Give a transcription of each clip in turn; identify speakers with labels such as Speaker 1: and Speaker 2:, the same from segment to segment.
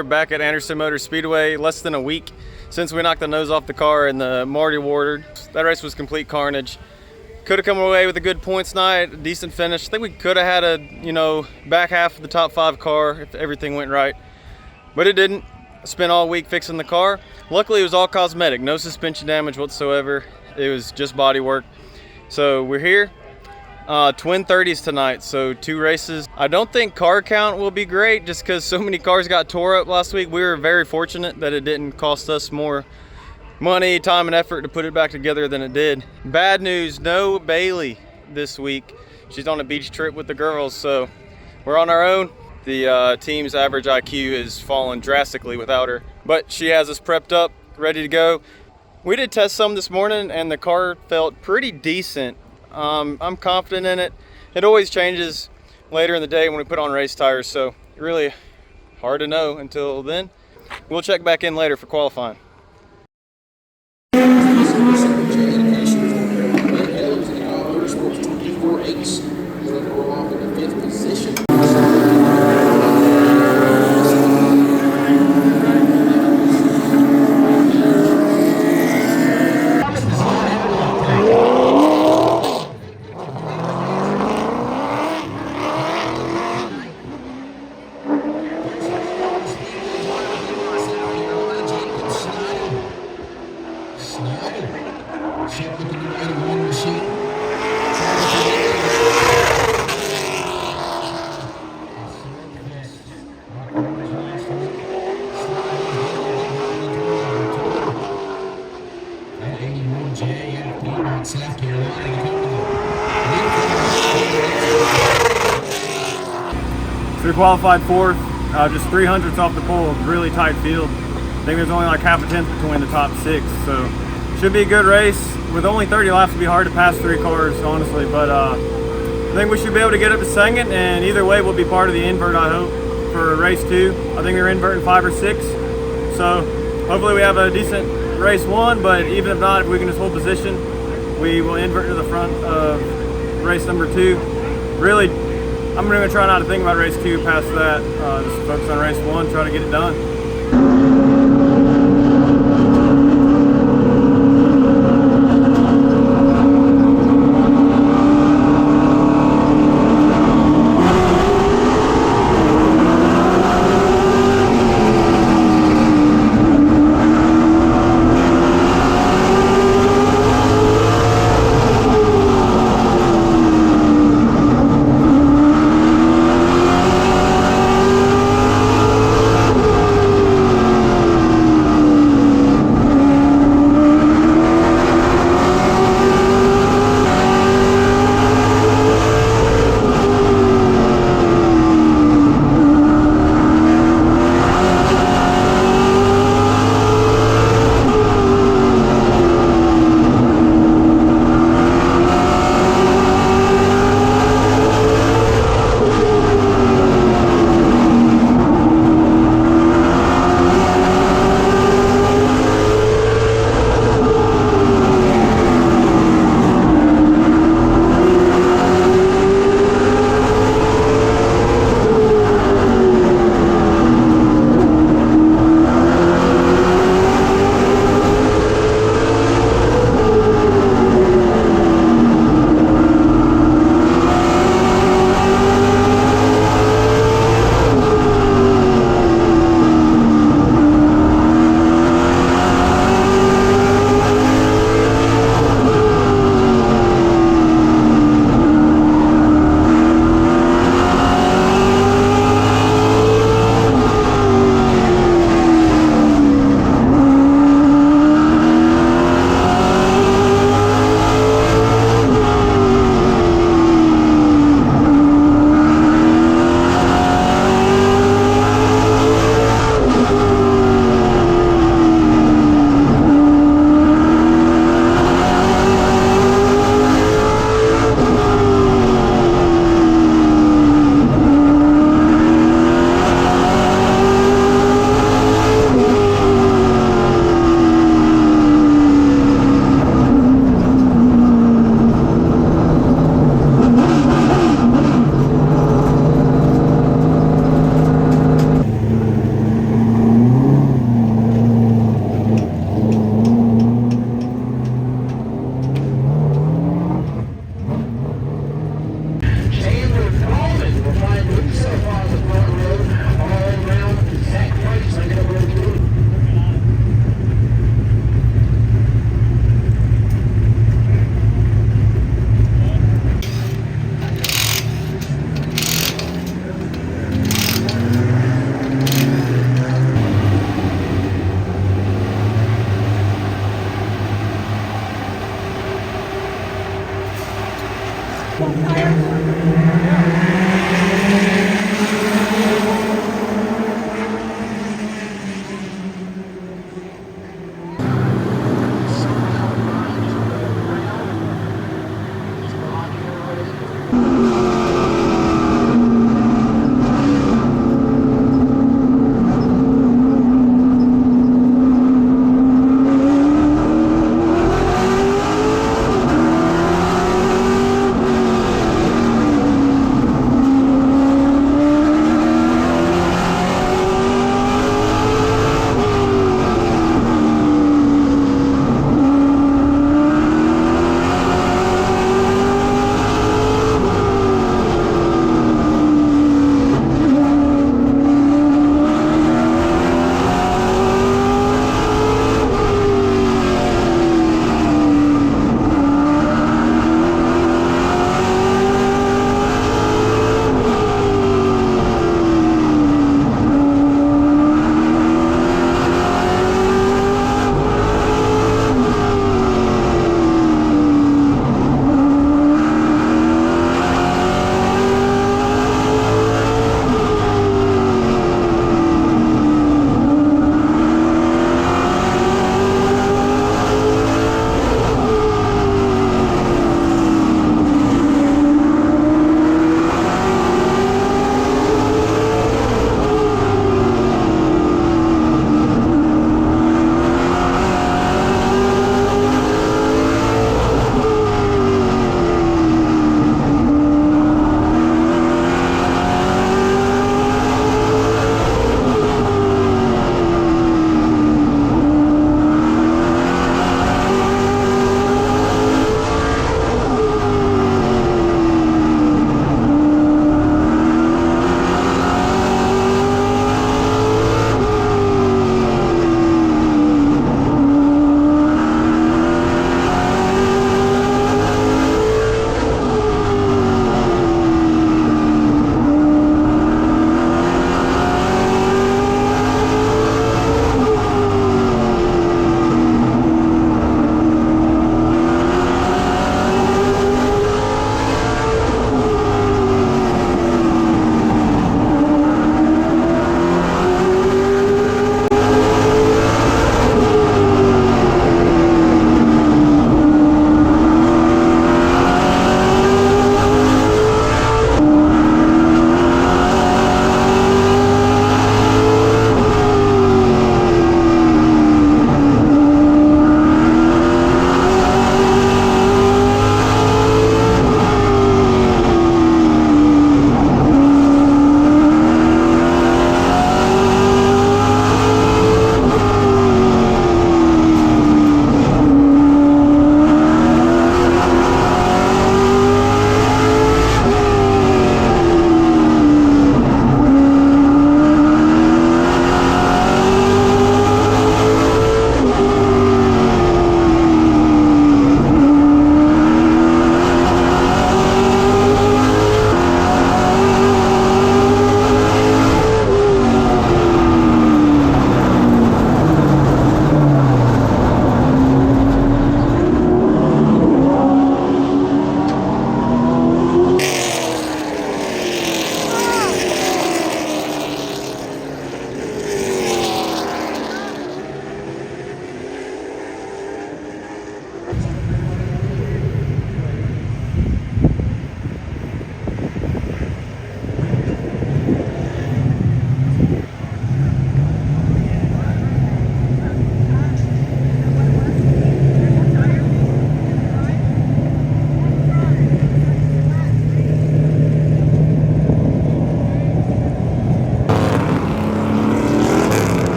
Speaker 1: are back at Anderson Motor Speedway. Less than a week since we knocked the nose off the car in the Marty Wardard. That race was complete carnage. Could have come away with a good points night, a decent finish. I think we could have had a, back half of the top 5 car if everything went right. But it didn't. Spent all week fixing the car. Luckily, it was all cosmetic. No suspension damage whatsoever. It was just body work. So we're here. Twin 30s tonight, so 2 races. I don't think car count will be great just because so many cars got tore up last week. We were very fortunate that it didn't cost us more money, time, and effort to put it back together than it did. Bad news, no Bailey this week. She's on a beach trip with the girls, so we're on our own. The team's average IQ has fallen drastically without her, but she has us prepped up, ready to go. We did test some this morning and the car felt pretty decent. I'm confident in it. It always changes later in the day when we put on race tires, so really hard to know until then. We'll check back in later for qualifying. So we qualified 4th, just 300ths off the pole, really tight field. I think there's only like half a tenth between the top 6, so should be a good race. With only 30 laps, it'll be hard to pass 3 cars, honestly, but I think we should be able to get up to 2nd, and either way, we'll be part of the invert, I hope, for race 2. I think they're inverting 5 or 6, so hopefully we have a decent race 1, but even if not, if we can just hold position, we will invert to the front of race number 2. Really, I'm going to try not to think about race 2 past that, just focus on race 1, try to get it done.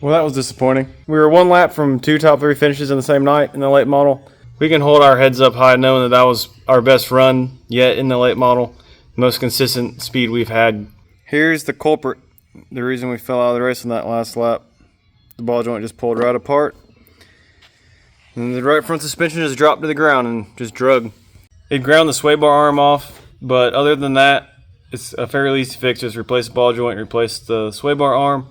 Speaker 1: Well, that was disappointing. We were one lap from 2 top 3 finishes in the same night in the late model. We can hold our heads up high knowing that was our best run yet in the late model. Most consistent speed we've had. Here's the culprit. The reason we fell out of the race in that last lap. The ball joint just pulled right apart. And the right front suspension just dropped to the ground and just drug. It ground the sway bar arm off, but other than that, it's a fairly easy fix. Just replace the ball joint, replace the sway bar arm.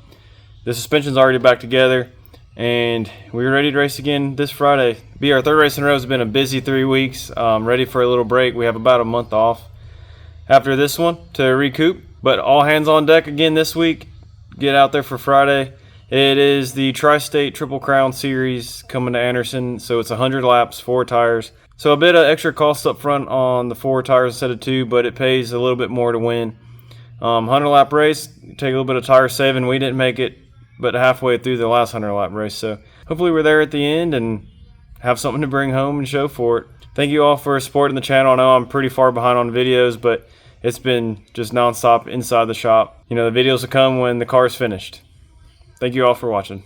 Speaker 1: The suspension's already back together, and we're ready to race again this Friday. Be our third race in a row. It's been a busy 3 weeks. Ready for a little break. We have about a month off after this one to recoup, but all hands on deck again this week. Get out there for Friday. It is the Tri-State Triple Crown Series coming to Anderson, so it's 100 laps, 4 tires. So a bit of extra cost up front on the 4 tires instead of 2, but it pays a little bit more to win. 100 lap race, take a little bit of tire saving. We didn't make it but halfway through the last 100 lap race, so hopefully we're there at the end and have something to bring home and show for it. Thank you all for supporting the channel. I know I'm pretty far behind on videos, but it's been just nonstop inside the shop. You know, the videos will come when the car's finished. Thank you all for watching.